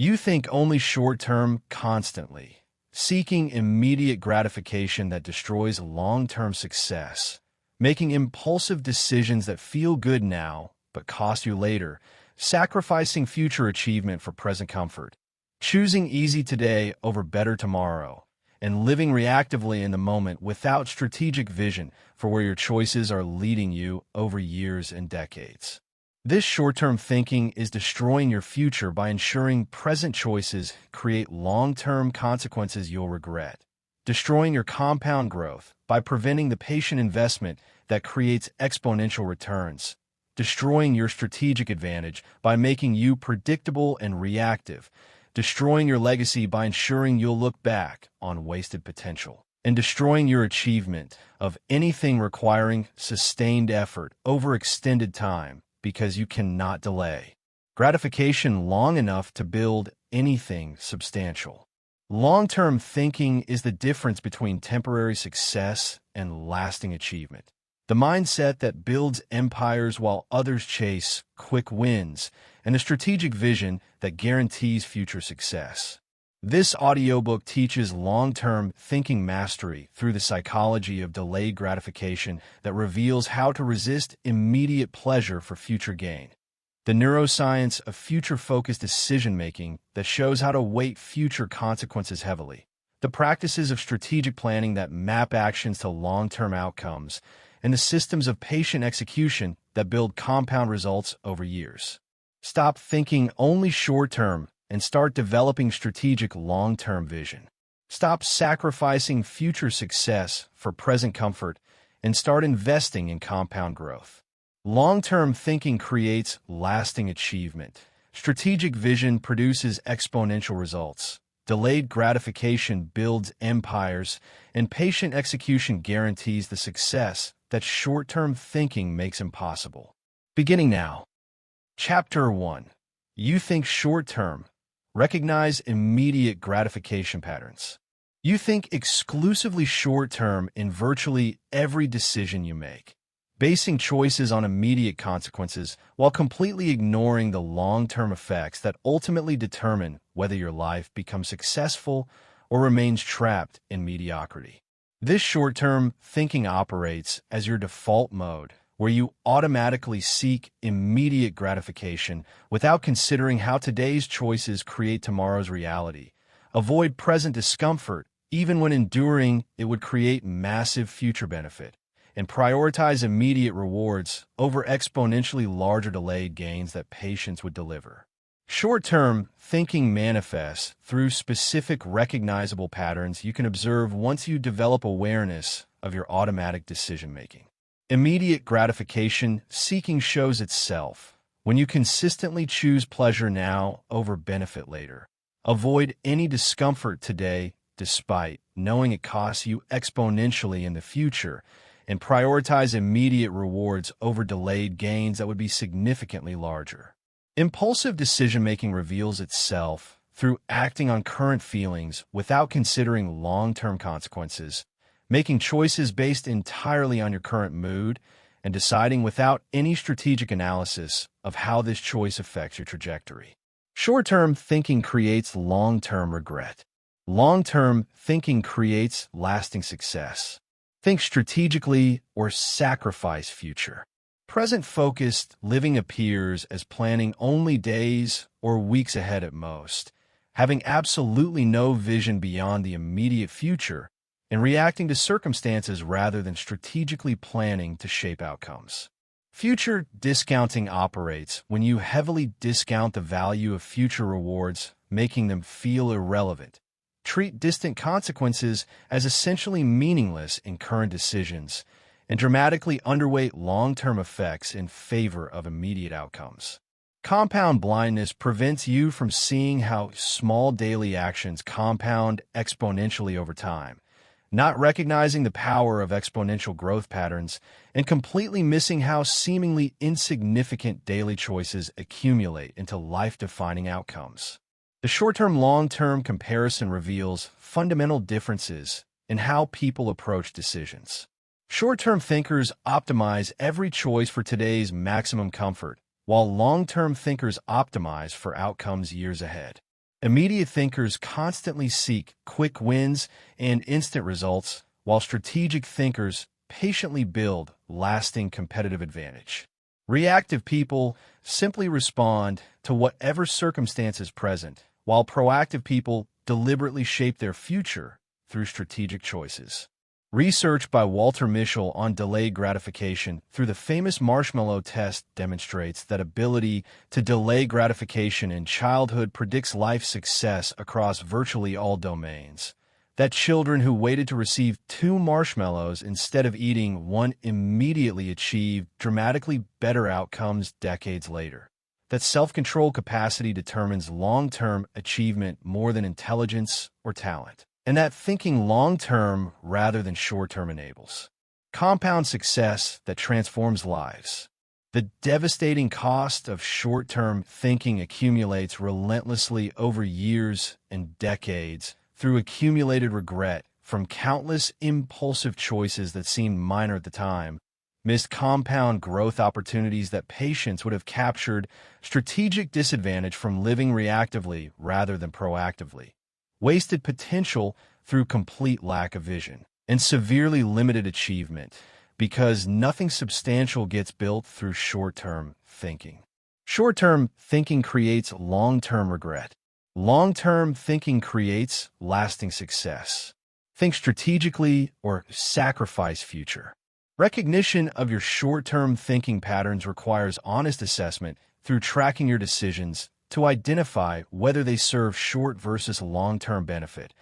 You think only short-term constantly, seeking immediate gratification that destroys long-term success, making impulsive decisions that feel good now but cost you later, sacrificing future achievement for present comfort, choosing easy today over better tomorrow, and living reactively in the moment without strategic vision for where your choices are leading you over years and decades. This short-term thinking is destroying your future by ensuring present choices create long-term consequences you'll regret, destroying your compound growth by preventing the patient investment that creates exponential returns, destroying your strategic advantage by making you predictable and reactive, destroying your legacy by ensuring you'll look back on wasted potential, and destroying your achievement of anything requiring sustained effort over extended time because you cannot delay gratification long enough to build anything substantial. Long-term thinking is the difference between temporary success and lasting achievement. The mindset that builds empires while others chase quick wins, and a strategic vision that guarantees future success. This audiobook teaches long-term thinking mastery through the psychology of delayed gratification that reveals how to resist immediate pleasure for future gain. The neuroscience of future-focused decision-making that shows how to weight future consequences heavily. The practices of strategic planning that map actions to long-term outcomes, and the systems of patient execution that build compound results over years. Stop thinking only short-term and start developing strategic long-term vision. Stop sacrificing future success for present comfort and start investing in compound growth. Long-term thinking creates lasting achievement. Strategic vision produces exponential results. Delayed gratification builds empires, and patient execution guarantees the success that short-term thinking makes impossible. Beginning now. Chapter 1. You think short-term. Recognize immediate gratification patterns. You think exclusively short-term in virtually every decision you make, basing choices on immediate consequences while completely ignoring the long-term effects that ultimately determine whether your life becomes successful or remains trapped in mediocrity. This short-term thinking operates as your default mode, where you automatically seek immediate gratification without considering how today's choices create tomorrow's reality. Avoid present discomfort, even when enduring it would create massive future benefit, and prioritize immediate rewards over exponentially larger delayed gains that patience would deliver. Short-term thinking manifests through specific recognizable patterns you can observe once you develop awareness of your automatic decision-making. Immediate gratification seeking shows itself when you consistently choose pleasure now over benefit later. Avoid any discomfort today despite knowing it costs you exponentially in the future, and prioritize immediate rewards over delayed gains that would be significantly larger. Impulsive decision-making reveals itself through acting on current feelings without considering long-term consequences, making choices based entirely on your current mood, and deciding without any strategic analysis of how this choice affects your trajectory. Short-term thinking creates long-term regret. Long-term thinking creates lasting success. Think strategically or sacrifice future. Present-focused living appears as planning only days or weeks ahead at most, having absolutely no vision beyond the immediate future, and reacting to circumstances rather than strategically planning to shape outcomes. Future discounting operates when you heavily discount the value of future rewards, making them feel irrelevant. Treat distant consequences as essentially meaningless in current decisions, and dramatically underweight long-term effects in favor of immediate outcomes. Compound blindness prevents you from seeing how small daily actions compound exponentially over time, not recognizing the power of exponential growth patterns, and completely missing how seemingly insignificant daily choices accumulate into life-defining outcomes. The short-term long-term comparison reveals fundamental differences in how people approach decisions. Short-term thinkers optimize every choice for today's maximum comfort, while long-term thinkers optimize for outcomes years ahead. Immediate thinkers constantly seek quick wins and instant results, while strategic thinkers patiently build lasting competitive advantage. Reactive people simply respond to whatever circumstance is present, while proactive people deliberately shape their future through strategic choices. Research by Walter Mischel on delayed gratification through the famous marshmallow test demonstrates that ability to delay gratification in childhood predicts life success across virtually all domains. That children who waited to receive 2 marshmallows instead of eating one immediately achieved dramatically better outcomes decades later. That self-control capacity determines long-term achievement more than intelligence or talent. And that thinking long-term rather than short-term enables compound success that transforms lives. The devastating cost of short-term thinking accumulates relentlessly over years and decades through accumulated regret from countless impulsive choices that seemed minor at the time, missed compound growth opportunities that patience would have captured, strategic disadvantage from living reactively rather than proactively, wasted potential through complete lack of vision, and severely limited achievement because nothing substantial gets built through short-term thinking. Short-term thinking creates long-term regret. Long-term thinking creates lasting success. Think strategically or sacrifice future. Recognition of your short-term thinking patterns requires honest assessment through tracking your decisions to identify whether they serve short versus long-term benefit,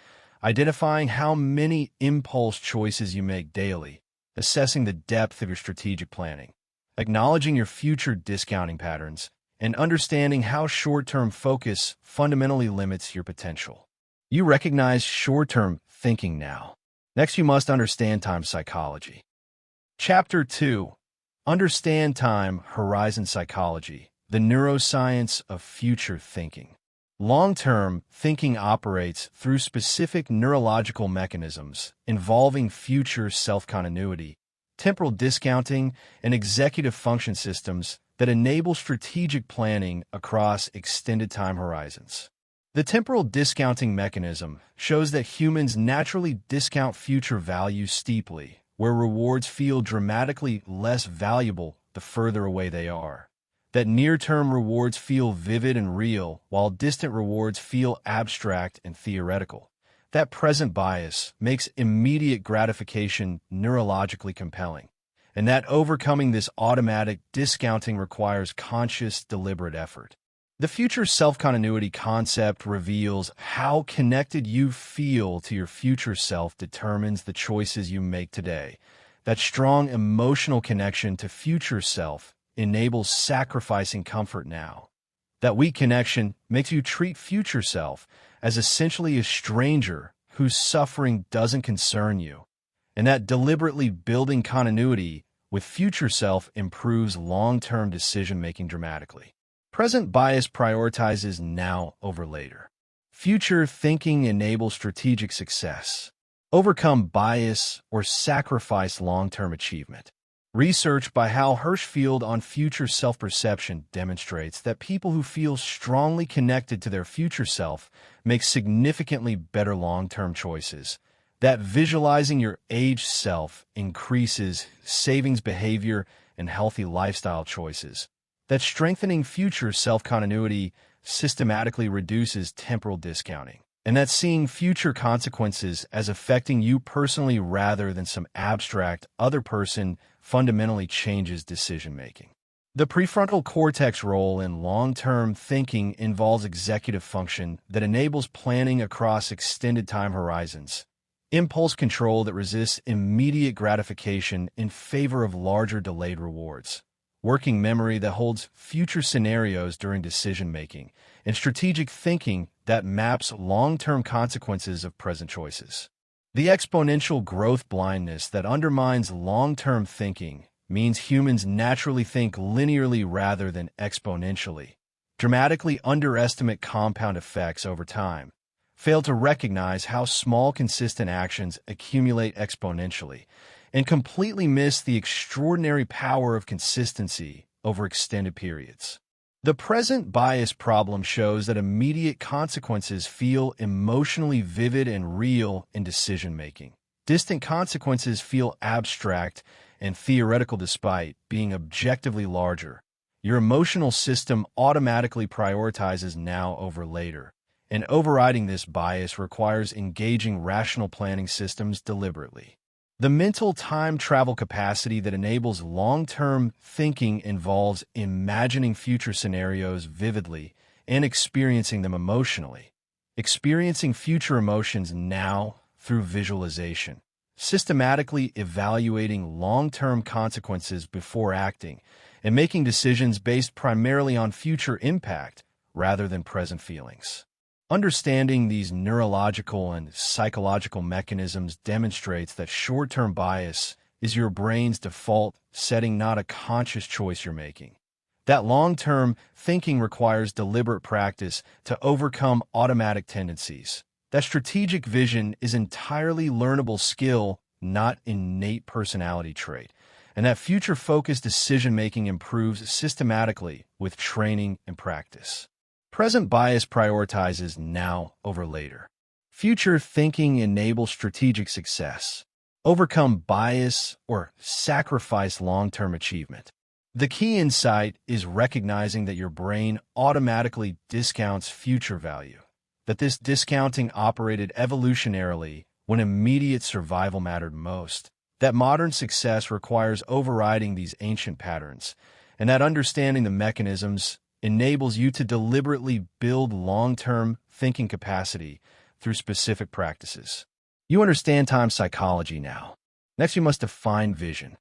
identifying how many impulse choices you make daily, assessing the depth of your strategic planning, acknowledging your future discounting patterns, and understanding how short-term focus fundamentally limits your potential. You recognize short-term thinking now. Next, you must understand time psychology. Chapter 2. Understand time horizon psychology. The neuroscience of future thinking. Long-term thinking operates through specific neurological mechanisms involving future self-continuity, temporal discounting, and executive function systems that enable strategic planning across extended time horizons. The temporal discounting mechanism shows that humans naturally discount future value steeply, where rewards feel dramatically less valuable the further away they are. That near-term rewards feel vivid and real, while distant rewards feel abstract and theoretical. That present bias makes immediate gratification neurologically compelling, and that overcoming this automatic discounting requires conscious, deliberate effort. The future self-continuity concept reveals how connected you feel to your future self determines the choices you make today. That strong emotional connection to future self enables sacrificing comfort now. That weak connection makes you treat future self as essentially a stranger whose suffering doesn't concern you. And that deliberately building continuity with future self improves long-term decision-making dramatically. Present bias prioritizes now over later. Future thinking enables strategic success. Overcome bias or sacrifice long-term achievement. Research by Hal Hirschfield on future self-perception demonstrates that people who feel strongly connected to their future self make significantly better long-term choices. That visualizing your aged self increases savings behavior and healthy lifestyle choices. That strengthening future self-continuity systematically reduces temporal discounting. And that seeing future consequences as affecting you personally rather than some abstract other person fundamentally changes decision-making. The prefrontal cortex role in long-term thinking involves executive function that enables planning across extended time horizons, impulse control that resists immediate gratification in favor of larger delayed rewards, working memory that holds future scenarios during decision-making, and strategic thinking that maps long-term consequences of present choices. The exponential growth blindness that undermines long-term thinking means humans naturally think linearly rather than exponentially, dramatically underestimate compound effects over time, fail to recognize how small consistent actions accumulate exponentially, and completely miss the extraordinary power of consistency over extended periods. The present bias problem shows that immediate consequences feel emotionally vivid and real in decision-making. Distant consequences feel abstract and theoretical despite being objectively larger. Your emotional system automatically prioritizes now over later, and overriding this bias requires engaging rational planning systems deliberately. The mental time travel capacity that enables long-term thinking involves imagining future scenarios vividly and experiencing them emotionally. Experiencing future emotions now through visualization. Systematically evaluating long-term consequences before acting and making decisions based primarily on future impact rather than present feelings. Understanding these neurological and psychological mechanisms demonstrates that short-term bias is your brain's default setting, not a conscious choice you're making. That long-term thinking requires deliberate practice to overcome automatic tendencies. That strategic vision is entirely learnable skill, not innate personality trait. And that future-focused decision-making improves systematically with training and practice. Present bias prioritizes now over later. Future thinking enables strategic success. Overcome bias or sacrifice long-term achievement. The key insight is recognizing that your brain automatically discounts future value, that this discounting operated evolutionarily when immediate survival mattered most, that modern success requires overriding these ancient patterns, and that understanding the mechanisms enables you to deliberately build long-term thinking capacity through specific practices. You understand time psychology now. Next, you must define vision.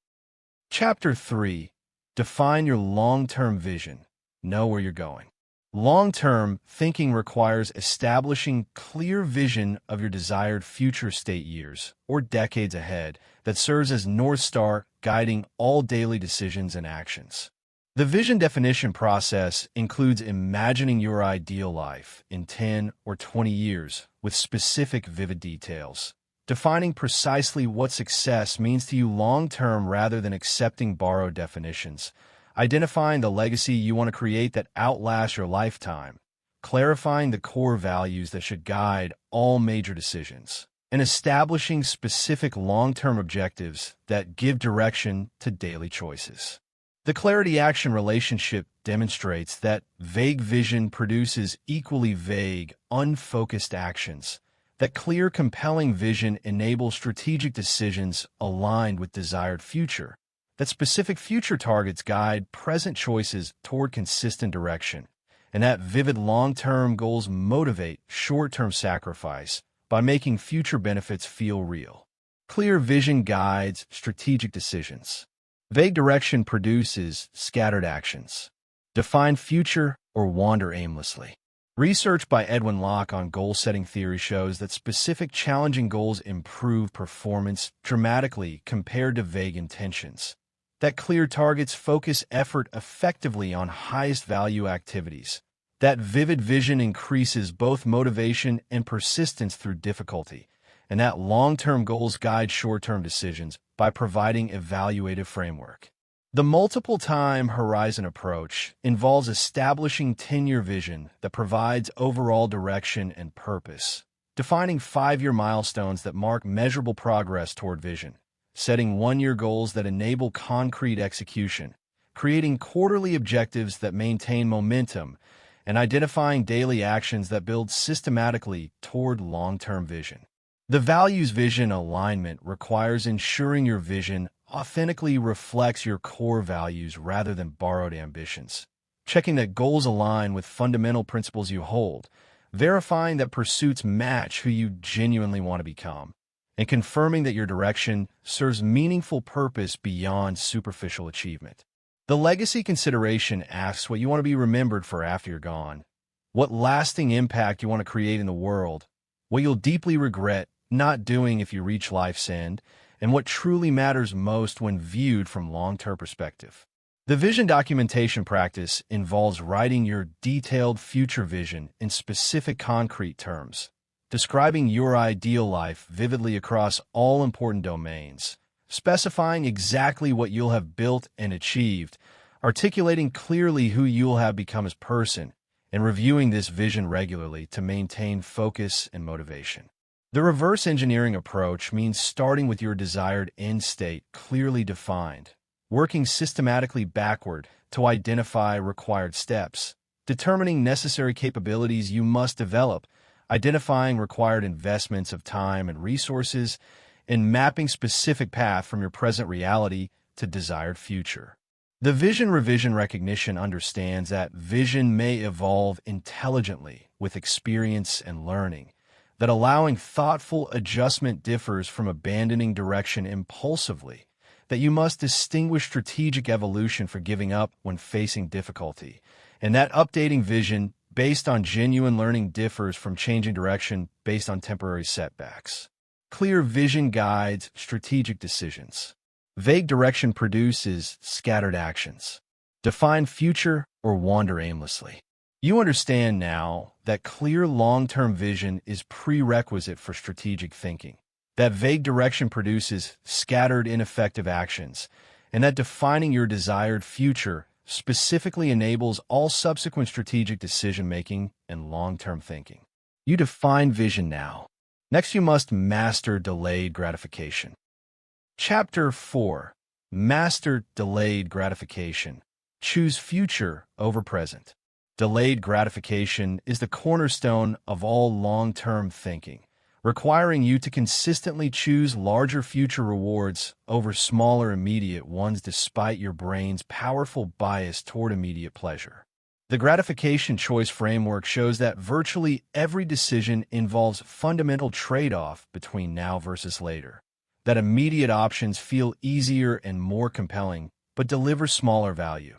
Chapter 3. Define your long-term vision. Know where you're going. Long-term thinking requires establishing clear vision of your desired future state years or decades ahead that serves as North Star guiding all daily decisions and actions. The vision definition process includes imagining your ideal life in 10 or 20 years with specific vivid details. Defining precisely what success means to you long-term rather than accepting borrowed definitions. Identifying the legacy you want to create that outlasts your lifetime. Clarifying the core values that should guide all major decisions. And establishing specific long-term objectives that give direction to daily choices. The clarity-action relationship demonstrates that vague vision produces equally vague, unfocused actions. That clear, compelling vision enables strategic decisions aligned with desired future. That specific future targets guide present choices toward consistent direction. And that vivid long-term goals motivate short-term sacrifice by making future benefits feel real. Clear vision guides strategic decisions. Vague direction produces scattered actions. Define future or wander aimlessly. Research by Edwin Locke on goal-setting theory shows that specific challenging goals improve performance dramatically compared to vague intentions. That clear targets focus effort effectively on highest value activities. That vivid vision increases both motivation and persistence through difficulty. And that long-term goals guide short-term decisions by providing evaluative framework. The multiple-time horizon approach involves establishing 10-year vision that provides overall direction and purpose, defining 5-year milestones that mark measurable progress toward vision, setting 1-year goals that enable concrete execution, creating quarterly objectives that maintain momentum, and identifying daily actions that build systematically toward long-term vision. The values vision alignment requires ensuring your vision authentically reflects your core values rather than borrowed ambitions, checking that goals align with fundamental principles you hold, verifying that pursuits match who you genuinely want to become, and confirming that your direction serves meaningful purpose beyond superficial achievement. The legacy consideration asks what you want to be remembered for after you're gone, what lasting impact you want to create in the world, what you'll deeply regret not doing if you reach life's end, and what truly matters most when viewed from long-term perspective. The vision documentation practice involves writing your detailed future vision in specific concrete terms, describing your ideal life vividly across all important domains, specifying exactly what you'll have built and achieved, articulating clearly who you'll have become as person, and reviewing this vision regularly to maintain focus and motivation. The reverse engineering approach means starting with your desired end state clearly defined, working systematically backward to identify required steps, determining necessary capabilities you must develop, identifying required investments of time and resources, and mapping specific path from your present reality to desired future. The vision revision recognition understands that vision may evolve intelligently with experience and learning, that allowing thoughtful adjustment differs from abandoning direction impulsively, that you must distinguish strategic evolution for giving up when facing difficulty, and that updating vision based on genuine learning differs from changing direction based on temporary setbacks. Clear vision guides strategic decisions. Vague direction produces scattered actions. Define future or wander aimlessly. You understand now that clear long-term vision is prerequisite for strategic thinking, that vague direction produces scattered ineffective actions, and that defining your desired future specifically enables all subsequent strategic decision-making and long-term thinking. You define vision now. Next, you must master delayed gratification. Chapter 4. Master delayed gratification. Choose future over present. Delayed gratification is the cornerstone of all long-term thinking, requiring you to consistently choose larger future rewards over smaller immediate ones despite your brain's powerful bias toward immediate pleasure. The gratification choice framework shows that virtually every decision involves fundamental trade-off between now versus later, that immediate options feel easier and more compelling but deliver smaller value,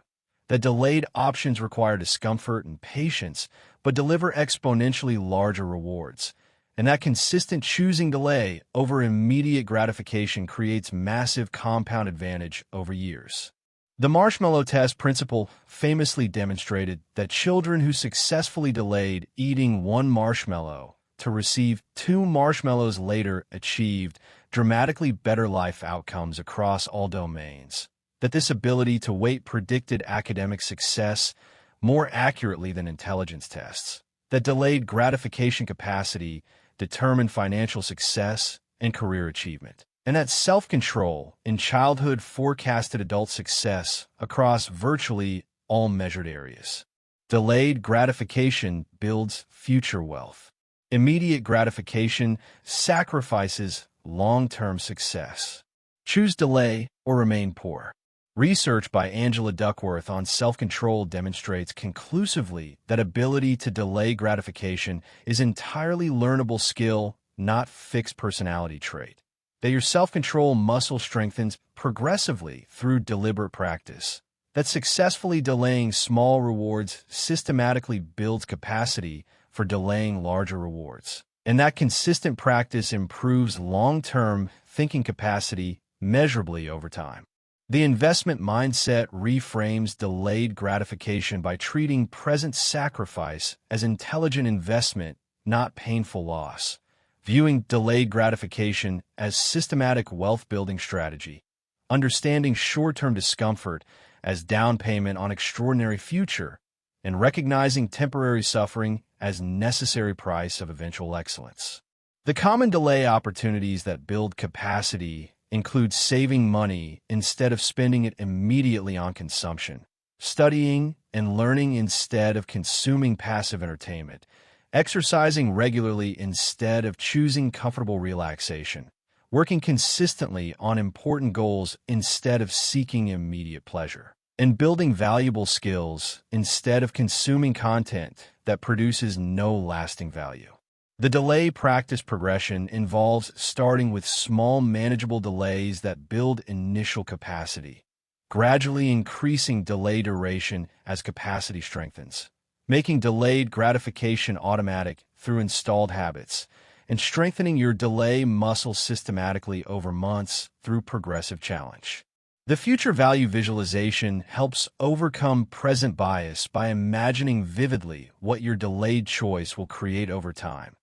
that delayed options require discomfort and patience but deliver exponentially larger rewards, and that consistent choosing delay over immediate gratification creates massive compound advantage over years. The marshmallow test principle famously demonstrated that children who successfully delayed eating one marshmallow to receive 2 marshmallows later achieved dramatically better life outcomes across all domains, that this ability to wait predicted academic success more accurately than intelligence tests, that delayed gratification capacity determined financial success and career achievement, and that self-control in childhood forecasted adult success across virtually all measured areas. Delayed gratification builds future wealth. Immediate gratification sacrifices long-term success. Choose delay or remain poor. Research by Angela Duckworth on self-control demonstrates conclusively that ability to delay gratification is entirely learnable skill, not fixed personality trait. That your self-control muscle strengthens progressively through deliberate practice. That successfully delaying small rewards systematically builds capacity for delaying larger rewards. And that consistent practice improves long-term thinking capacity measurably over time. The investment mindset reframes delayed gratification by treating present sacrifice as intelligent investment, not painful loss. Viewing delayed gratification as systematic wealth-building strategy, understanding short-term discomfort as down payment on extraordinary future, and recognizing temporary suffering as necessary price of eventual excellence. The common delay opportunities that build capacity include saving money instead of spending it immediately on consumption, studying and learning instead of consuming passive entertainment, exercising regularly instead of choosing comfortable relaxation, working consistently on important goals instead of seeking immediate pleasure, and building valuable skills instead of consuming content that produces no lasting value. The delay practice progression involves starting with small manageable delays that build initial capacity, gradually increasing delay duration as capacity strengthens, making delayed gratification automatic through installed habits, and strengthening your delay muscle systematically over months through progressive challenge. The future value visualization helps overcome present bias by imagining vividly what your delayed choice will create over time,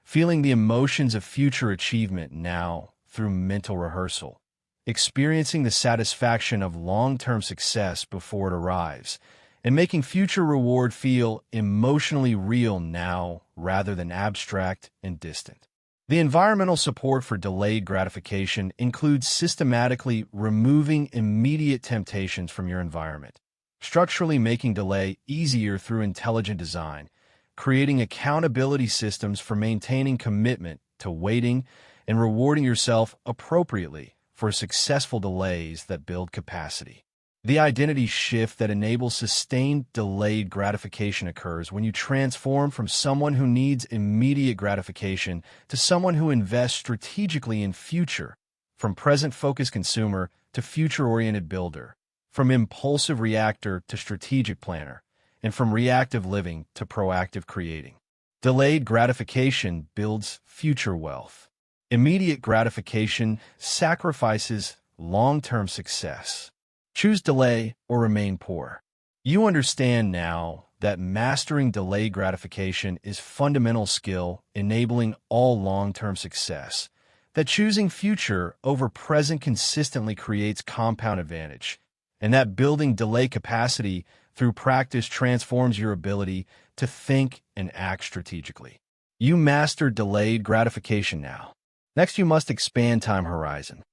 feeling the emotions of future achievement now through mental rehearsal, experiencing the satisfaction of long-term success before it arrives, and making future reward feel emotionally real now rather than abstract and distant. The environmental support for delayed gratification includes systematically removing immediate temptations from your environment, structurally making delay easier through intelligent design, creating accountability systems for maintaining commitment to waiting, and rewarding yourself appropriately for successful delays that build capacity. The identity shift that enables sustained delayed gratification occurs when you transform from someone who needs immediate gratification to someone who invests strategically in future, from present-focused consumer to future-oriented builder, from impulsive reactor to strategic planner, and from reactive living to proactive creating. Delayed gratification builds future wealth. Immediate gratification sacrifices long-term success. Choose delay or remain poor. You understand now that mastering delayed gratification is fundamental skill enabling all long-term success, that choosing future over present consistently creates compound advantage, and that building delay capacity through practice transforms your ability to think and act strategically. You master delayed gratification now. Next, you must expand time horizon.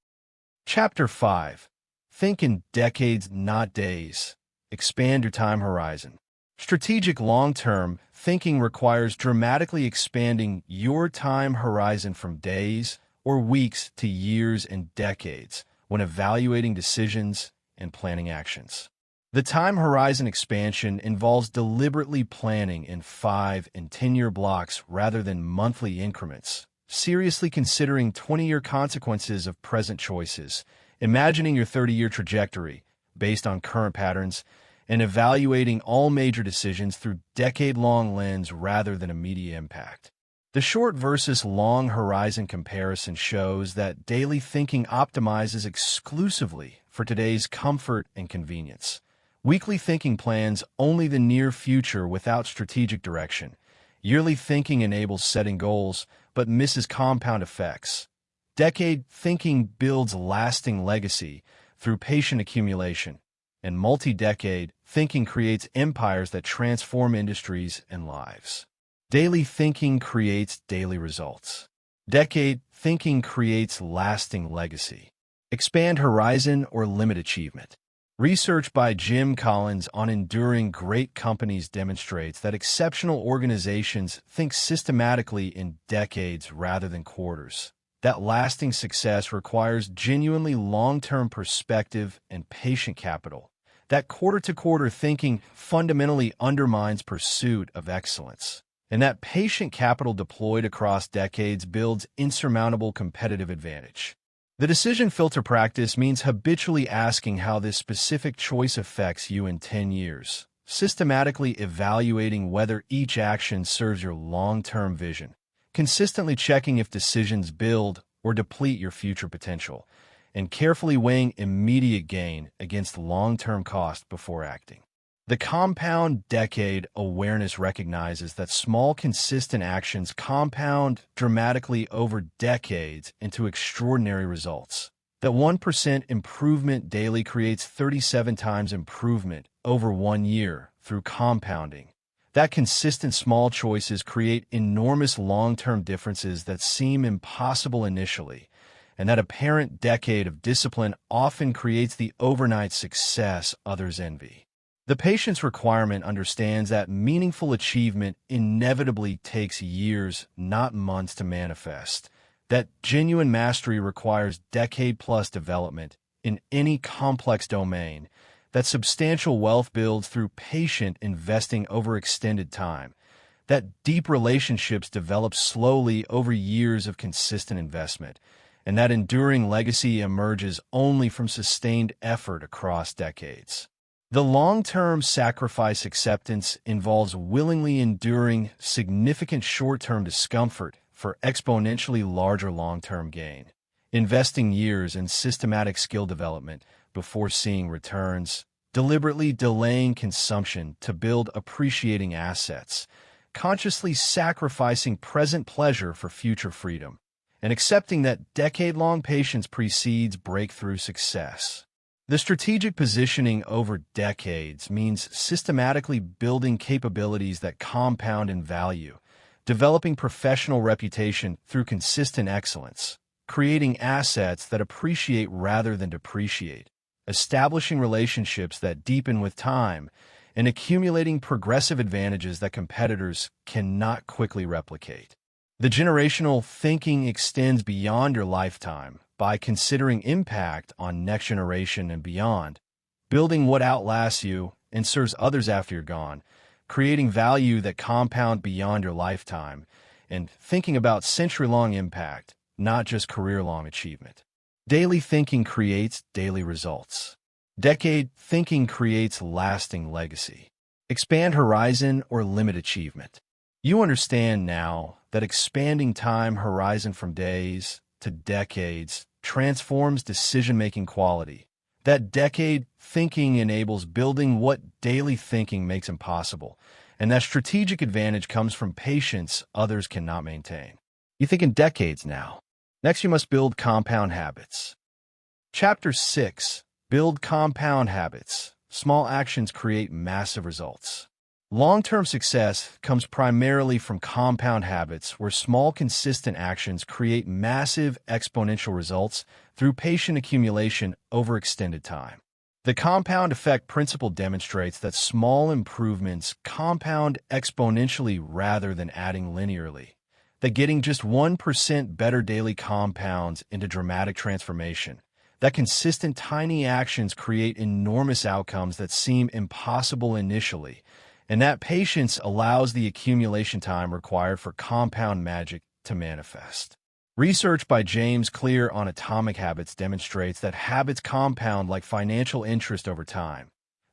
Chapter 5. Think in decades, not days. Expand your time horizon. Strategic long-term thinking requires dramatically expanding your time horizon from days or weeks to years and decades when evaluating decisions and planning actions. The time horizon expansion involves deliberately planning in 5- and 10-year blocks rather than monthly increments, seriously considering 20-year consequences of present choices, imagining your 30-year trajectory based on current patterns, and evaluating all major decisions through decade-long lens rather than immediate impact. The short versus long horizon comparison shows that daily thinking optimizes exclusively for today's comfort and convenience. Weekly thinking plans only the near future without strategic direction. Yearly thinking enables setting goals, but misses compound effects. Decade thinking builds lasting legacy through patient accumulation, and multi-decade thinking creates empires that transform industries and lives. Daily thinking creates daily results. Decade thinking creates lasting legacy. Expand horizon or limit achievement. Research by Jim Collins on enduring great companies demonstrates that exceptional organizations think systematically in decades rather than quarters. That lasting success requires genuinely long-term perspective and patient capital. That quarter-to-quarter thinking fundamentally undermines pursuit of excellence. And that patient capital deployed across decades builds insurmountable competitive advantage. The decision filter practice means habitually asking how this specific choice affects you in 10 years, systematically evaluating whether each action serves your long-term vision, consistently checking if decisions build or deplete your future potential, and carefully weighing immediate gain against long-term cost before acting. The compound decade awareness recognizes that small, consistent actions compound dramatically over decades into extraordinary results. That 1% improvement daily creates 37 times improvement over 1 year through compounding. That consistent small choices create enormous long-term differences that seem impossible initially, and that apparent decade of discipline often creates the overnight success others envy. The patient's requirement understands that meaningful achievement inevitably takes years, not months, to manifest. That genuine mastery requires decade-plus development in any complex domain. That substantial wealth builds through patient investing over extended time. That deep relationships develop slowly over years of consistent investment. And that enduring legacy emerges only from sustained effort across decades. The long-term sacrifice acceptance involves willingly enduring significant short-term discomfort for exponentially larger long-term gain, investing years in systematic skill development before seeing returns, deliberately delaying consumption to build appreciating assets, consciously sacrificing present pleasure for future freedom, and accepting that decade-long patience precedes breakthrough success. The strategic positioning over decades means systematically building capabilities that compound in value, developing professional reputation through consistent excellence, creating assets that appreciate rather than depreciate, establishing relationships that deepen with time, and accumulating progressive advantages that competitors cannot quickly replicate. The generational thinking extends beyond your lifetime by considering impact on next generation and beyond, building what outlasts you and serves others after you're gone, creating value that compound beyond your lifetime, and thinking about century-long impact, not just career-long achievement. Daily thinking creates daily results. Decade thinking creates lasting legacy. Expand horizon or limit achievement. You understand now that expanding time horizon from days to decades transforms decision-making quality. That decade thinking enables building what daily thinking makes impossible, and that strategic advantage comes from patience others cannot maintain. You think in decades now. Next, you must build compound habits. Chapter 6. Build compound habits. Small actions create massive results. Long-term success comes primarily from compound habits where small, consistent actions create massive, exponential results through patient accumulation over extended time. The compound effect principle demonstrates that small improvements compound exponentially rather than adding linearly, that getting just 1% better daily compounds into dramatic transformation, that consistent tiny actions create enormous outcomes that seem impossible initially, and that patience allows the accumulation time required for compound magic to manifest. Research by James Clear on atomic habits demonstrates that habits compound like financial interest over time,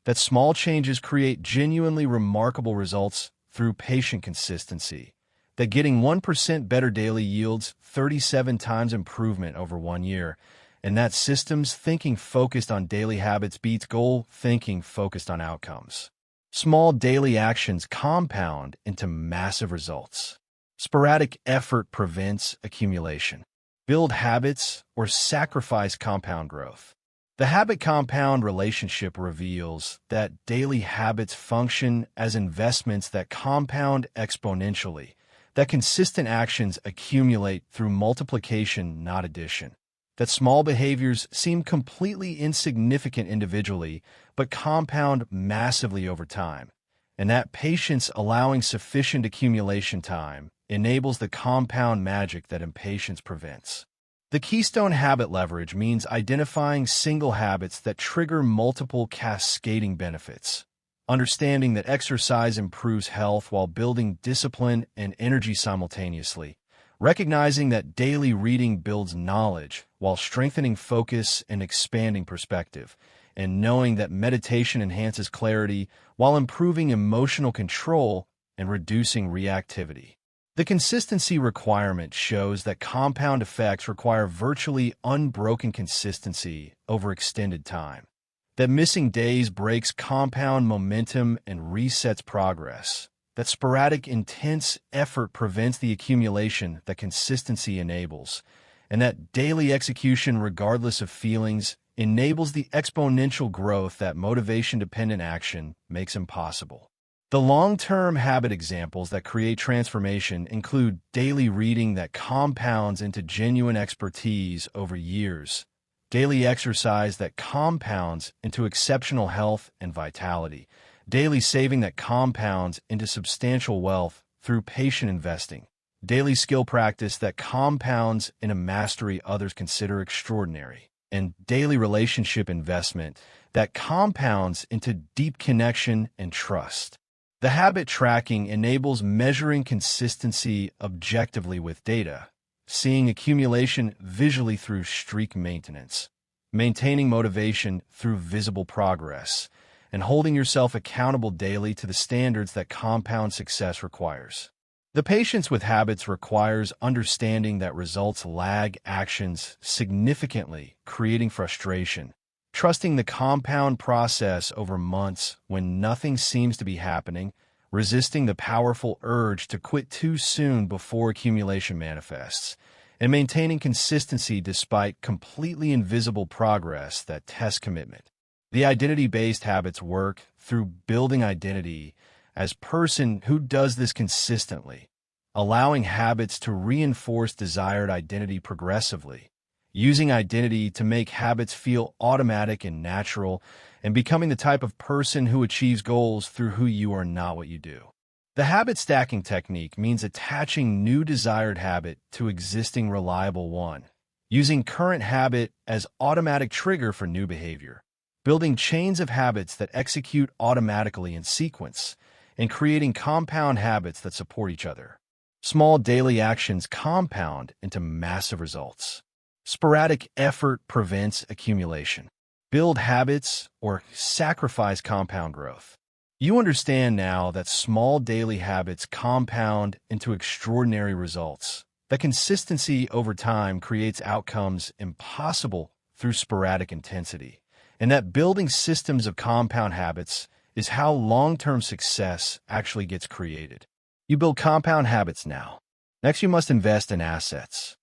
that small changes create genuinely remarkable results through patient consistency, that getting 1% better daily yields 37 times improvement over 1 year, and that systems thinking focused on daily habits beats goal thinking focused on outcomes. Small daily actions compound into massive results. Sporadic effort prevents accumulation. Build habits or sacrifice compound growth. The habit-compound relationship reveals that daily habits function as investments that compound exponentially, that consistent actions accumulate through multiplication, not addition, that small behaviors seem completely insignificant individually but compound massively over time, and that patience allowing sufficient accumulation time enables the compound magic that impatience prevents. The keystone habit leverage means identifying single habits that trigger multiple cascading benefits, understanding that exercise improves health while building discipline and energy simultaneously, recognizing that daily reading builds knowledge while strengthening focus and expanding perspective, and knowing that meditation enhances clarity while improving emotional control and reducing reactivity. The consistency requirement shows that compound effects require virtually unbroken consistency over extended time, that missing days breaks compound momentum and resets progress, that sporadic, intense effort prevents the accumulation that consistency enables, and that daily execution, regardless of feelings, enables the exponential growth that motivation-dependent action makes impossible. The long-term habit examples that create transformation include daily reading that compounds into genuine expertise over years, daily exercise that compounds into exceptional health and vitality, daily saving that compounds into substantial wealth through patient investing, daily skill practice that compounds into mastery others consider extraordinary, and daily relationship investment that compounds into deep connection and trust. The habit tracking enables measuring consistency objectively with data, seeing accumulation visually through streak maintenance, maintaining motivation through visible progress, and holding yourself accountable daily to the standards that compound success requires. The patience with habits requires understanding that results lag actions significantly, creating frustration, trusting the compound process over months when nothing seems to be happening, resisting the powerful urge to quit too soon before accumulation manifests, and maintaining consistency despite completely invisible progress that tests commitment. The identity-based habits work through building identity as person who does this consistently, allowing habits to reinforce desired identity progressively, using identity to make habits feel automatic and natural, and becoming the type of person who achieves goals through who you are, not what you do. The habit stacking technique means attaching new desired habit to existing reliable one, using current habit as automatic trigger for new behavior, building chains of habits that execute automatically in sequence, and creating compound habits that support each other. Small daily actions compound into massive results. Sporadic effort prevents accumulation. Build habits or sacrifice compound growth. You understand now that small daily habits compound into extraordinary results, that consistency over time creates outcomes impossible through sporadic intensity, and that building systems of compound habits is how long-term success actually gets created. You build compound habits now. Next, you must invest in assets.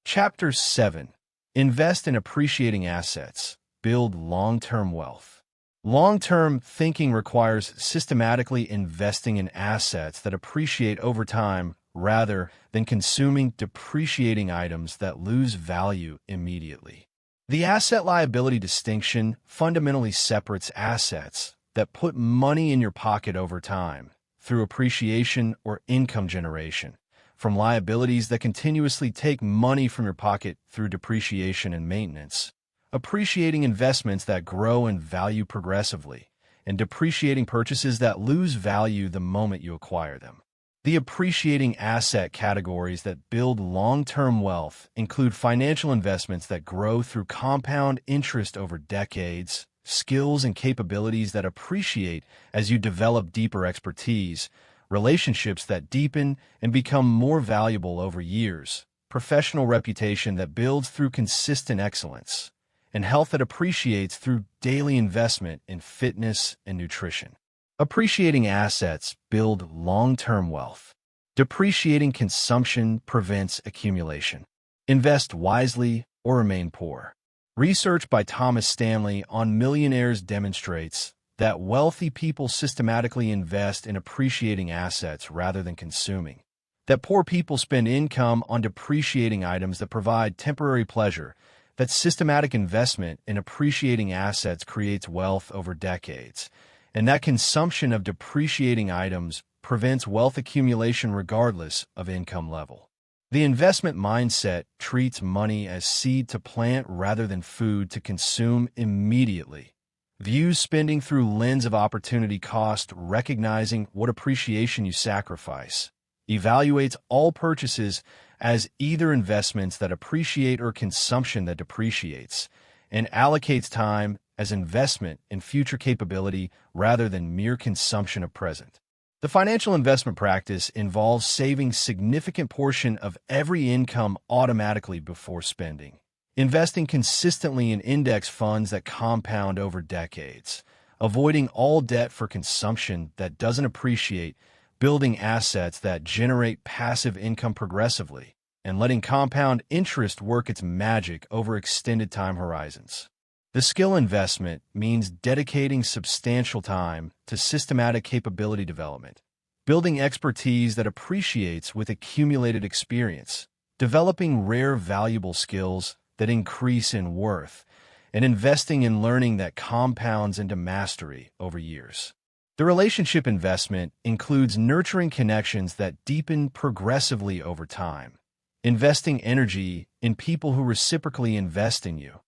Chapter 7. Invest in appreciating assets. Build long-term wealth. Long-term thinking requires systematically investing in assets that appreciate over time rather than consuming depreciating items that lose value immediately. The asset-liability distinction fundamentally separates assets that put money in your pocket over time through appreciation or income generation from liabilities that continuously take money from your pocket through depreciation and maintenance. Appreciating investments that grow in value progressively, and depreciating purchases that lose value the moment you acquire them. The appreciating asset categories that build long-term wealth include financial investments that grow through compound interest over decades, skills and capabilities that appreciate as you develop deeper expertise, relationships that deepen and become more valuable over years, professional reputation that builds through consistent excellence, and health that appreciates through daily investment in fitness and nutrition. Appreciating assets build long-term wealth. Depreciating consumption prevents accumulation. Invest wisely or remain poor. Research by Thomas Stanley on millionaires demonstrates that wealthy people systematically invest in appreciating assets rather than consuming. That poor people spend income on depreciating items that provide temporary pleasure. That systematic investment in appreciating assets creates wealth over decades, and that consumption of depreciating items prevents wealth accumulation regardless of income level. The investment mindset treats money as seed to plant rather than food to consume immediately. Views spending through lens of opportunity cost, recognizing what appreciation you sacrifice. Evaluates all purchases as either investments that appreciate or consumption that depreciates, and allocates time as investment in future capability rather than mere consumption of present. The financial investment practice involves saving significant portion of every income automatically before spending, investing consistently in index funds that compound over decades, avoiding all debt for consumption that doesn't appreciate, building assets that generate passive income progressively, and letting compound interest work its magic over extended time horizons. The skill investment means dedicating substantial time to systematic capability development, building expertise that appreciates with accumulated experience, developing rare valuable skills that increase in worth, and investing in learning that compounds into mastery over years. The relationship investment includes nurturing connections that deepen progressively over time, investing energy in people who reciprocally invest in you,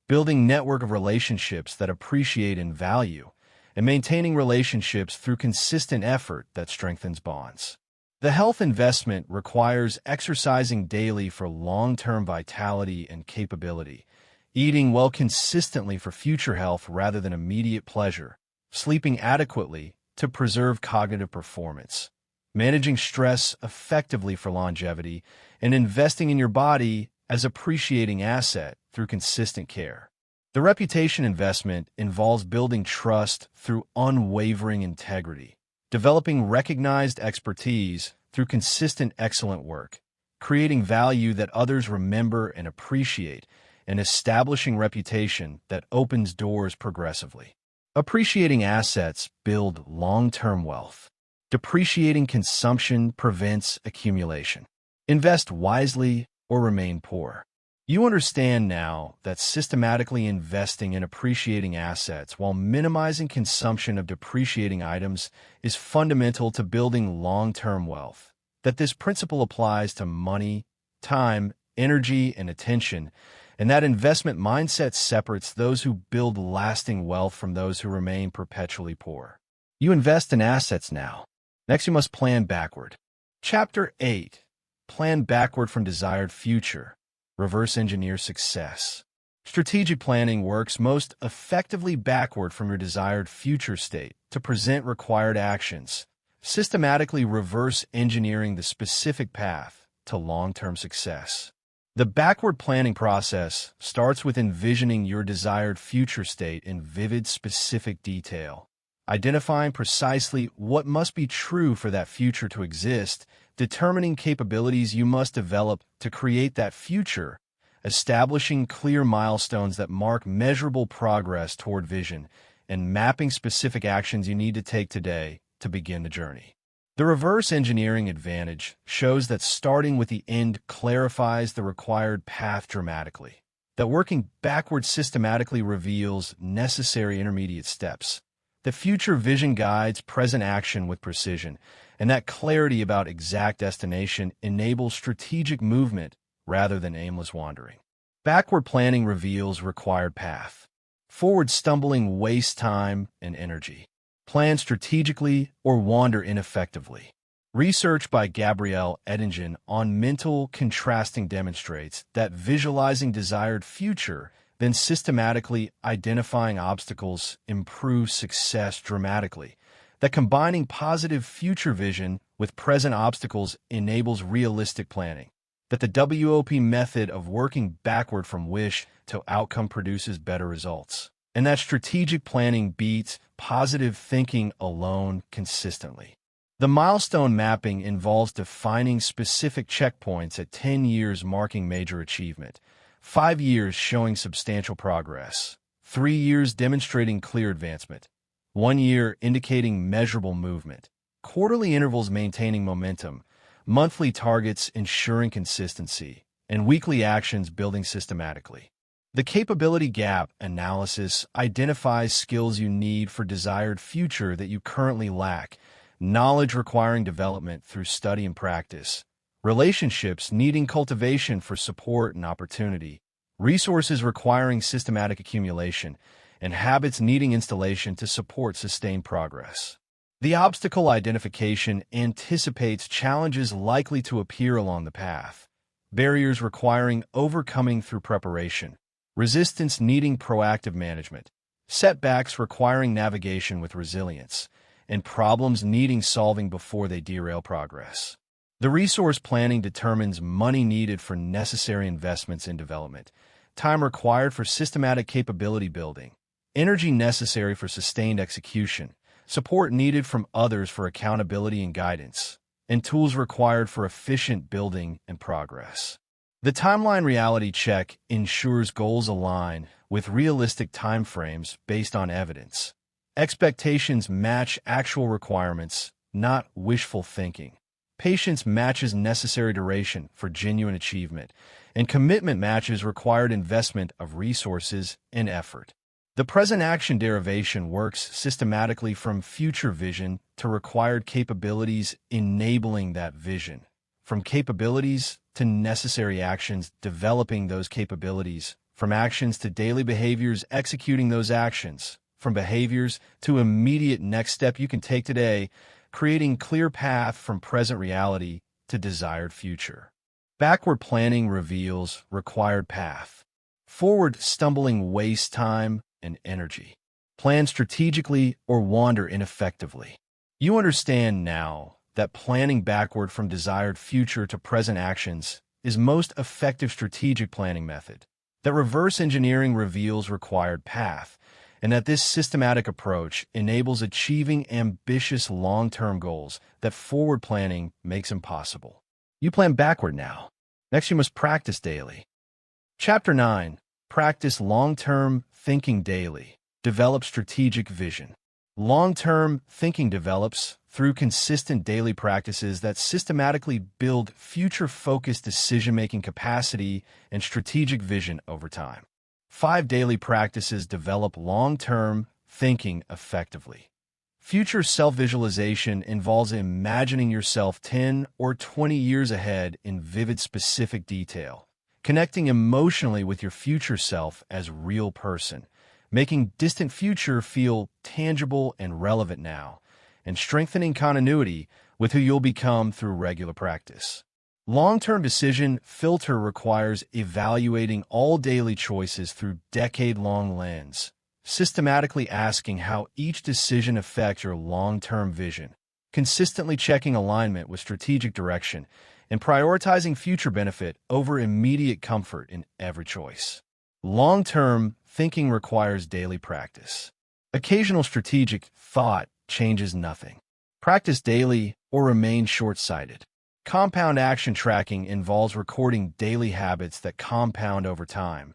building network of relationships that appreciate in value, and maintaining relationships through consistent effort that strengthens bonds. The health investment requires exercising daily for long-term vitality and capability, eating well consistently for future health rather than immediate pleasure, sleeping adequately to preserve cognitive performance, managing stress effectively for longevity, and investing in your body as appreciating asset through consistent care. The reputation investment involves building trust through unwavering integrity, developing recognized expertise through consistent excellent work, creating value that others remember and appreciate, and establishing reputation that opens doors progressively. Appreciating assets build long-term wealth. Depreciating consumption prevents accumulation. Invest wisely or remain poor. You understand now that systematically investing in appreciating assets while minimizing consumption of depreciating items is fundamental to building long-term wealth. That this principle applies to money, time, energy, and attention, and that investment mindset separates those who build lasting wealth from those who remain perpetually poor. You invest in assets now. Next, you must plan backward. Chapter 8. Plan backward from desired future. Reverse engineer success. Strategic planning works most effectively backward from your desired future state to present required actions, systematically reverse engineering the specific path to long-term success. The backward planning process starts with envisioning your desired future state in vivid, specific detail, identifying precisely what must be true for that future to exist, determining capabilities you must develop to create that future, establishing clear milestones that mark measurable progress toward vision, and mapping specific actions you need to take today to begin the journey. The reverse engineering advantage shows that starting with the end clarifies the required path dramatically, that working backwards systematically reveals necessary intermediate steps, that future vision guides present action with precision, and that clarity about exact destination enables strategic movement rather than aimless wandering. Backward planning reveals required path. Forward stumbling wastes time and energy. Plan strategically or wander ineffectively. Research by Gabrielle Eddingen on mental contrasting demonstrates that visualizing desired future, then systematically identifying obstacles improves success dramatically, that combining positive future vision with present obstacles enables realistic planning, that the WOP method of working backward from wish to outcome produces better results, and that strategic planning beats positive thinking alone consistently. The milestone mapping involves defining specific checkpoints at 10 years marking major achievement, 5 years showing substantial progress, 3 years demonstrating clear advancement, 1 year indicating measurable movement, quarterly intervals maintaining momentum, monthly targets ensuring consistency, and weekly actions building systematically. The capability gap analysis identifies skills you need for desired future that you currently lack, knowledge requiring development through study and practice, relationships needing cultivation for support and opportunity, resources requiring systematic accumulation, and habits needing installation to support sustained progress. The obstacle identification anticipates challenges likely to appear along the path, barriers requiring overcoming through preparation, resistance needing proactive management, setbacks requiring navigation with resilience, and problems needing solving before they derail progress. The resource planning determines money needed for necessary investments in development, time required for systematic capability building, energy necessary for sustained execution, support needed from others for accountability and guidance, and tools required for efficient building and progress. The timeline reality check ensures goals align with realistic timeframes based on evidence. Expectations match actual requirements, not wishful thinking. Patience matches necessary duration for genuine achievement, and commitment matches required investment of resources and effort. The present action derivation works systematically from future vision to required capabilities enabling that vision, from capabilities to necessary actions developing those capabilities, from actions to daily behaviors executing those actions, from behaviors to immediate next step you can take today, creating clear path from present reality to desired future. Backward planning reveals required path. Forward stumbling wastes time and energy. Plan strategically or wander ineffectively. You understand now that planning backward from desired future to present actions is most effective strategic planning method, that reverse engineering reveals required path, and that this systematic approach enables achieving ambitious long-term goals that forward planning makes impossible. You plan backward now. Next, you must practice daily. Chapter 9. Practice long-term thinking daily. Develop strategic vision. Long-term thinking develops through consistent daily practices that systematically build future-focused decision-making capacity and strategic vision over time. 5 daily practices develop long-term thinking effectively. Future self-visualization involves imagining yourself 10 or 20 years ahead in vivid, specific detail, connecting emotionally with your future self as a real person, making distant future feel tangible and relevant now, and strengthening continuity with who you'll become through regular practice. Long-term decision filter requires evaluating all daily choices through decade-long lens, systematically asking how each decision affects your long-term vision, consistently checking alignment with strategic direction, and prioritizing future benefit over immediate comfort in every choice. Long-term thinking requires daily practice. Occasional strategic thought changes nothing. Practice daily or remain short-sighted. Compound action tracking involves recording daily habits that compound over time,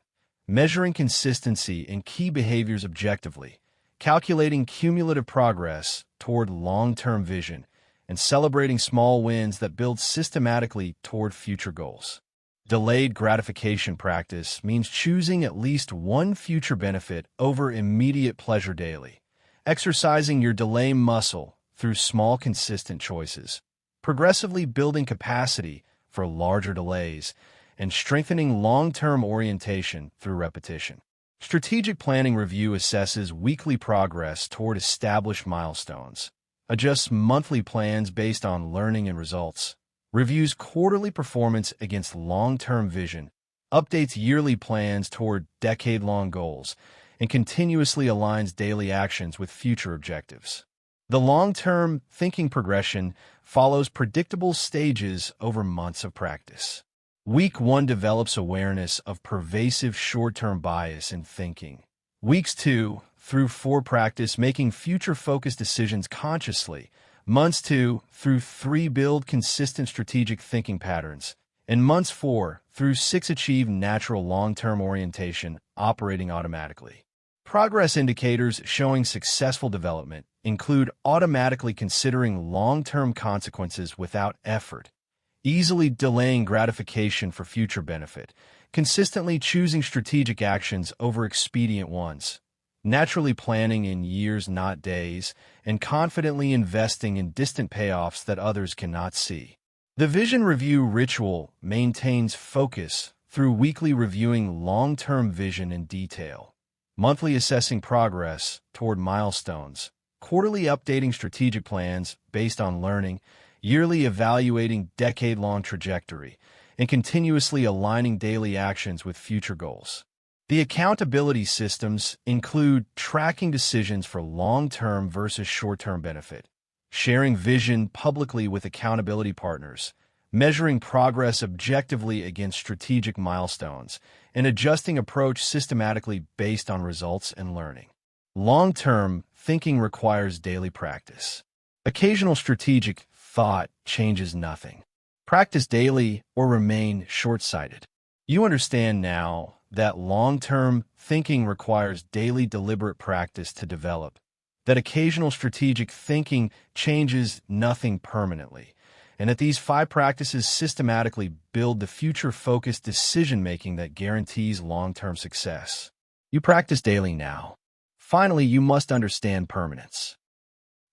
measuring consistency in key behaviors objectively, calculating cumulative progress toward long-term vision, and celebrating small wins that build systematically toward future goals. Delayed gratification practice means choosing at least one future benefit over immediate pleasure daily, exercising your delay muscle through small, consistent choices, progressively building capacity for larger delays, and strengthening long-term orientation through repetition. Strategic planning review assesses weekly progress toward established milestones, adjusts monthly plans based on learning and results, reviews quarterly performance against long-term vision, updates yearly plans toward decade-long goals, and continuously aligns daily actions with future objectives. The long-term thinking progression follows predictable stages over months of practice. Week 1 develops awareness of pervasive short-term bias in thinking. Weeks 2 through 4 practice making future-focused decisions consciously. Months 2 through 3 build consistent strategic thinking patterns. And months 4 through 6 achieve natural long-term orientation, operating automatically. Progress indicators showing successful development include automatically considering long-term consequences without effort, easily delaying gratification for future benefit, consistently choosing strategic actions over expedient ones, naturally planning in years, not days, and confidently investing in distant payoffs that others cannot see. The vision review ritual maintains focus through weekly reviewing long-term vision in detail, monthly assessing progress toward milestones, quarterly updating strategic plans based on learning, yearly evaluating decade-long trajectory, and continuously aligning daily actions with future goals. The accountability systems include tracking decisions for long-term versus short-term benefit, sharing vision publicly with accountability partners, measuring progress objectively against strategic milestones, and adjusting approach systematically based on results and learning. Long-term thinking requires daily practice. Occasional strategic thought changes nothing. Practice daily or remain short-sighted. You understand now that long-term thinking requires daily deliberate practice to develop, that occasional strategic thinking changes nothing permanently, and that these 5 practices systematically build the future-focused decision-making that guarantees long-term success. You practice daily now. Finally, you must understand permanence.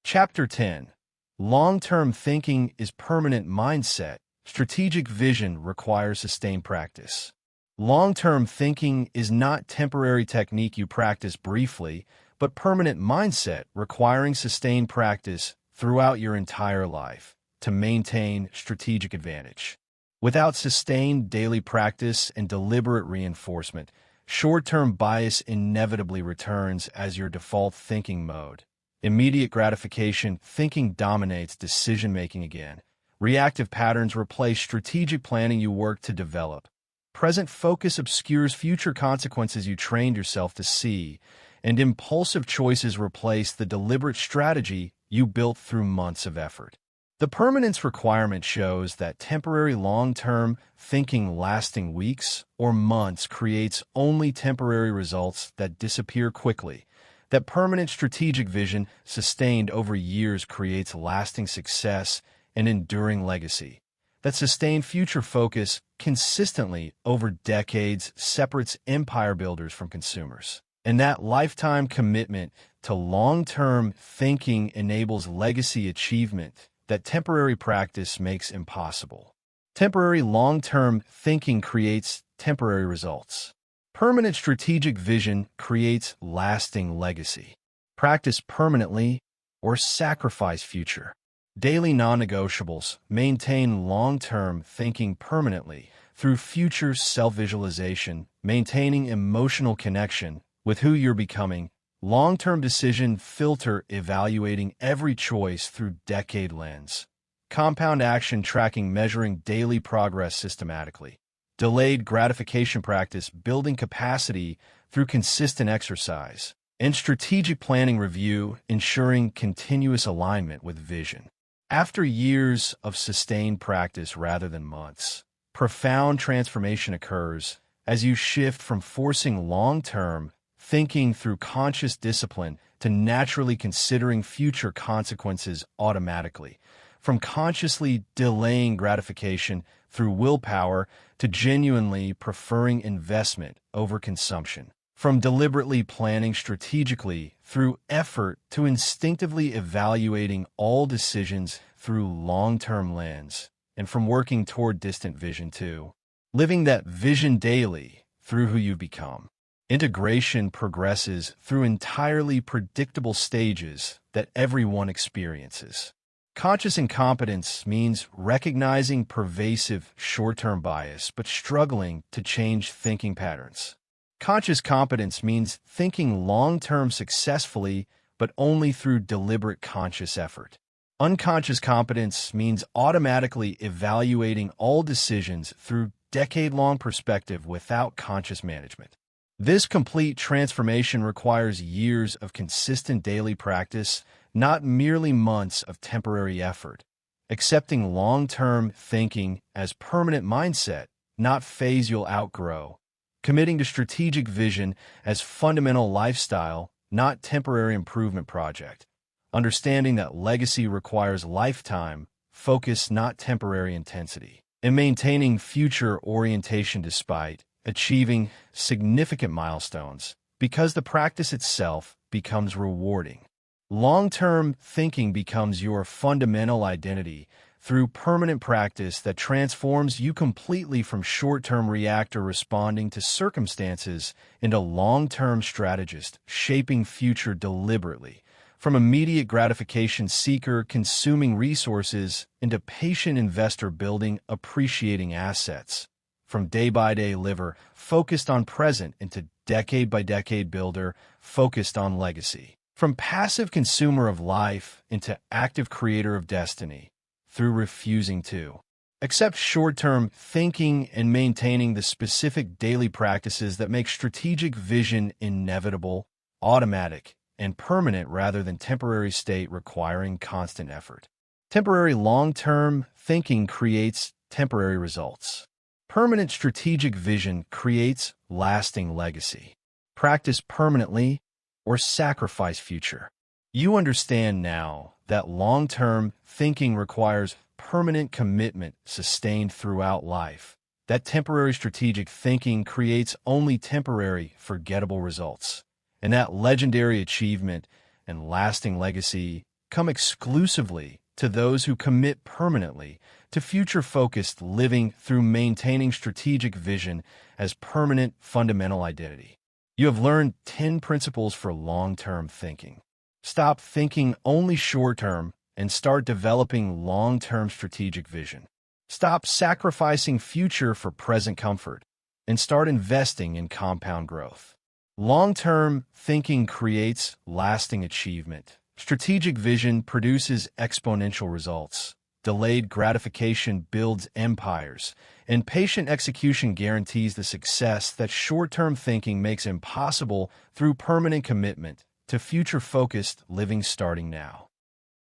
Chapter 10. Long-term thinking is permanent mindset. Strategic vision requires sustained practice. Long-term thinking is not temporary technique you practice briefly, but permanent mindset requiring sustained practice throughout your entire life to maintain strategic advantage. Without sustained daily practice and deliberate reinforcement, short-term bias inevitably returns as your default thinking mode. Immediate gratification thinking dominates decision-making again. Reactive patterns replace strategic planning you work to develop. Present focus obscures future consequences you trained yourself to see, and impulsive choices replace the deliberate strategy you built through months of effort. The permanence requirement shows that temporary long-term thinking lasting weeks or months creates only temporary results that disappear quickly. That permanent strategic vision sustained over years creates lasting success and enduring legacy. That sustained future focus consistently over decades separates empire builders from consumers. And that lifetime commitment to long-term thinking enables legacy achievement that temporary practice makes impossible. Temporary long-term thinking creates temporary results. Permanent strategic vision creates lasting legacy. Practice permanently or sacrifice future. Daily non-negotiables maintain long-term thinking permanently through future self-visualization, maintaining emotional connection with who you're becoming. Long-term decision filter evaluating every choice through decade lens. Compound action tracking measuring daily progress systematically. Delayed gratification practice building capacity through consistent exercise. And strategic planning review ensuring continuous alignment with vision. After years of sustained practice rather than months, profound transformation occurs as you shift from forcing long-term thinking through conscious discipline to naturally considering future consequences automatically, from consciously delaying gratification through willpower to genuinely preferring investment over consumption, from deliberately planning strategically through effort to instinctively evaluating all decisions through long-term lens, and from working toward distant vision to living that vision daily through who you've become. Integration progresses through entirely predictable stages that everyone experiences. Conscious incompetence means recognizing pervasive short-term bias but struggling to change thinking patterns. Conscious competence means thinking long-term successfully but only through deliberate conscious effort. Unconscious competence means automatically evaluating all decisions through decade-long perspective without conscious management. This complete transformation requires years of consistent daily practice, not merely months of temporary effort. Accepting long-term thinking as permanent mindset, not phase you'll outgrow. Committing to strategic vision as fundamental lifestyle, not temporary improvement project. Understanding that legacy requires lifetime focus, not temporary intensity. And maintaining future orientation despite achieving significant milestones, because the practice itself becomes rewarding. Long-term thinking becomes your fundamental identity through permanent practice that transforms you completely from short-term reactor responding to circumstances into long-term strategist, shaping future deliberately, from immediate gratification seeker consuming resources into patient investor building appreciating assets. From day-by-day liver, focused on present, into decade-by-decade builder, focused on legacy. From passive consumer of life into active creator of destiny, through refusing to accept short-term thinking and maintaining the specific daily practices that make strategic vision inevitable, automatic, and permanent rather than temporary state requiring constant effort. Temporary long-term thinking creates temporary results. Permanent strategic vision creates lasting legacy. Practice permanently or sacrifice future. You understand now that long-term thinking requires permanent commitment sustained throughout life. That temporary strategic thinking creates only temporary, forgettable results. And that legendary achievement and lasting legacy come exclusively to those who commit permanently to future-focused living through maintaining strategic vision as permanent fundamental identity. You have learned 10 principles for long-term thinking. Stop thinking only short-term and start developing long-term strategic vision. Stop sacrificing future for present comfort and start investing in compound growth. Long-term thinking creates lasting achievement. Strategic vision produces exponential results. Delayed gratification builds empires, and patient execution guarantees the success that short-term thinking makes impossible through permanent commitment to future-focused living starting now.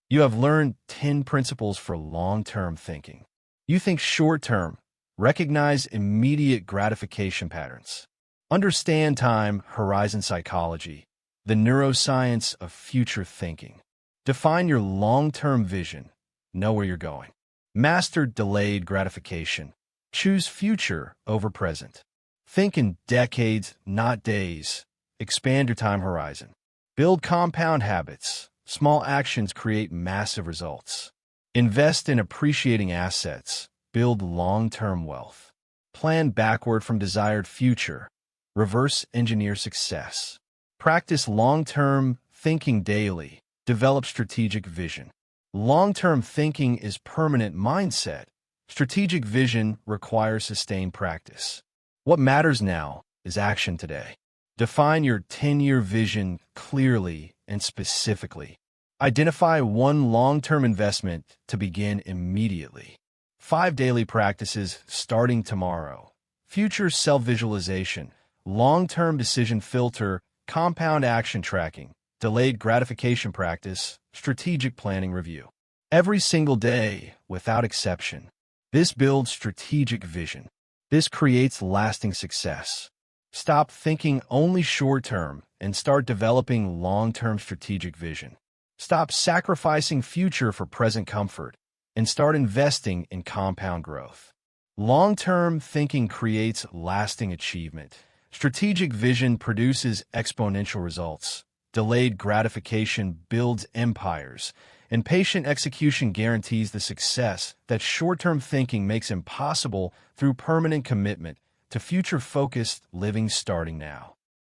You have learned 10 principles for long-term thinking. You think short-term. Recognize immediate gratification patterns. Understand time horizon psychology, the neuroscience of future thinking. Define your long-term vision. Know where you're going. Master delayed gratification. Choose future over present. Think in decades, not days. Expand your time horizon. Build compound habits. Small actions create massive results. Invest in appreciating assets. Build long-term wealth. Plan backward from desired future. Reverse engineer success. Practice long-term thinking daily. Develop strategic vision. Long-term thinking is permanent mindset. Strategic vision requires sustained practice. What matters now is action today. Define your 10-year vision clearly and specifically. Identify one long-term investment to begin immediately. 5 daily practices starting tomorrow. Future self-visualization, long-term decision filter, compound action tracking, delayed gratification practice, strategic planning review. Every single day, without exception. This builds strategic vision. This creates lasting success. Stop thinking only short-term and start developing long-term strategic vision. Stop sacrificing future for present comfort and start investing in compound growth. Long-term thinking creates lasting achievement. Strategic vision produces exponential results. Delayed gratification builds empires, and patient execution guarantees the success that short-term thinking makes impossible through permanent commitment to future-focused living starting now.